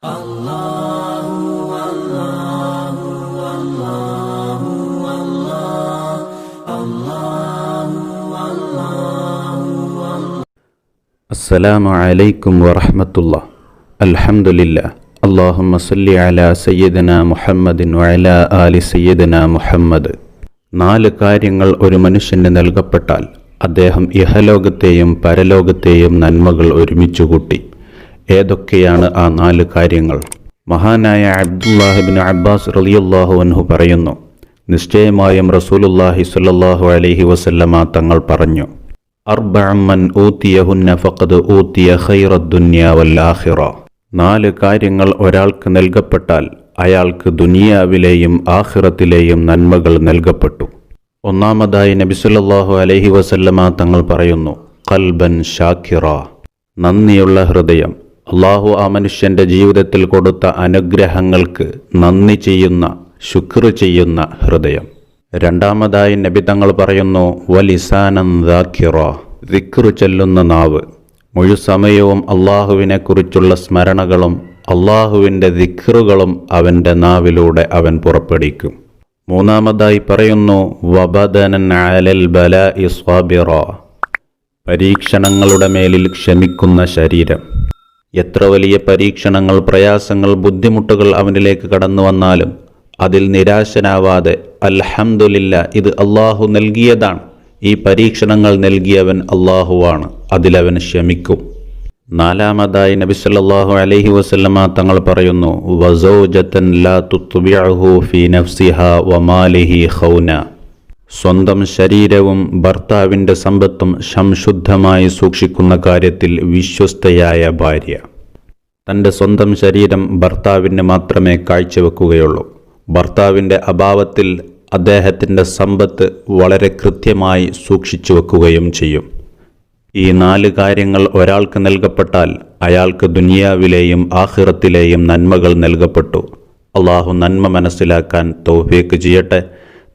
അസ്സലാമു അലൈക്കും വറഹ്മത്തുള്ളാഹി. അൽഹംദുലില്ലാഹ്. അല്ലാഹുമ്മ സല്ലി അലാ സയ്യിദിനാ മുഹമ്മദിൻ വഅലാ ആലി സയ്യിദിനാ മുഹമ്മദ്. 4 കാര്യങ്ങൾ ഒരു മനുഷ്യന് നൽകപ്പെട്ടാൽ അദ്ദേഹം ഇഹലോകത്തെയും പരലോകത്തെയും നന്മകൾ ഒരുമിച്ച് കൂട്ടി. ഏതൊക്കെയാണ് ആ 4 കാര്യങ്ങൾ? മഹാനായ അബ്ദുല്ലാഹ് ഇബ്നു അബ്ബാസ് റളിയല്ലാഹു അൻഹു പറയുന്നു, നിശ്ചയമായും റസൂലുള്ളാഹി സ്വല്ലല്ലാഹു അലൈഹി വസല്ലമ തങ്ങൾ പറഞ്ഞു, അർബഅൻ ഊതിയഹുന്ന ഫഖദ് ഊതിയ ഖൈറദ് ദുനിയ വൽ ആഖിറ. 4 കാര്യങ്ങൾ ഒരാൾക്ക് നൽകപ്പെട്ടാൽ അയാൾക്ക് ദുനിയാവിലെയും ആഖിറത്തിലെയും നന്മകൾ നൽകപ്പെട്ടു. ഒന്നാമതായി നബി സല്ലല്ലാഹു അലൈഹി വസല്ലമ തങ്ങൾ പറയുന്നു, ഖൽബൻ ഷാക്കിറ, നന്ദിയുള്ള ഹൃദയം. അള്ളാഹു ആ മനുഷ്യന്റെ ജീവിതത്തിൽ കൊടുത്ത അനുഗ്രഹങ്ങൾക്ക് നന്ദി ചെയ്യുന്ന, ശുക്ർ ചെയ്യുന്ന ഹൃദയം. രണ്ടാമതായി നബി തങ്ങൾ പറയുന്നു, വലിസാനൻ ദാക്കിറ, ദിക്ർ ചൊല്ലുന്ന നാവ്. മുഴുസമയവും അള്ളാഹുവിനെക്കുറിച്ചുള്ള സ്മരണകളും അള്ളാഹുവിൻ്റെ ദിക്റുകളും അവൻ്റെ നാവിലൂടെ അവൻ പുറപ്പെടുവിക്കും. മൂന്നാമതായി പറയുന്നു, വബദനൻ അലൽ ബലാഇ സ്വാബിറ, പരീക്ഷണങ്ങളുടെ മേലിൽ ക്ഷമിക്കുന്ന ശരീരം. എത്ര വലിയ പരീക്ഷണങ്ങൾ, പ്രയാസങ്ങൾ, ബുദ്ധിമുട്ടുകൾ അവനിലേക്ക് കടന്നു വന്നാലും അതിൽ നിരാശനാവാതെ അൽഹംദുലില്ലാ, ഇത് അള്ളാഹു നൽകിയതാണ്, ഈ പരീക്ഷണങ്ങൾ നൽകിയവൻ അള്ളാഹുവാണ്, അതിലവൻ ക്ഷമിക്കും. നാലാമതായി നബി സല്ലല്ലാഹു അലൈഹി വസല്ലമ തങ്ങൾ പറയുന്നു, വസൗജതൻ ലാ തുത്ബിഉഹു ഫീ നഫ്സിഹാ വമാലിഹി ഖൗന, സ്വന്തം ശരീരവും ഭർത്താവിൻ്റെ സമ്പത്തും സംശുദ്ധമായി സൂക്ഷിക്കുന്ന കാര്യത്തിൽ വിശ്വസ്തയായ ഭാര്യ. തൻ്റെ സ്വന്തം ശരീരം ഭർത്താവിന് മാത്രമേ കാഴ്ചവെക്കുകയുള്ളൂ. ഭർത്താവിൻ്റെ അഭാവത്തിൽ അദ്ദേഹത്തിൻ്റെ സമ്പത്ത് വളരെ കൃത്യമായി സൂക്ഷിച്ചു വെക്കുകയും ചെയ്യും. ഈ 4 കാര്യങ്ങൾ ഒരാൾക്ക് നൽകപ്പെട്ടാൽ അയാൾക്ക് ദുനിയാവിലെയും ആഖിറത്തിലെയും നന്മകൾ നൽകപ്പെട്ടു. അള്ളാഹു നന്മ മനസ്സിലാക്കാൻ തൗഫീഖ് ചെയ്യട്ടെ.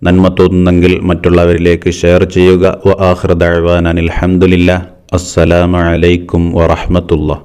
നന്മ തോന്നുന്നെങ്കിൽ മറ്റുള്ളവരിലേക്ക് ഷെയർ ചെയ്യുക. വ ആഖിറു ദഅ്വാനാ അൽഹംദുലില്ലാഹ്. അസ്സലാമു അലൈക്കും വറഹ്മത്തുള്ളാഹി.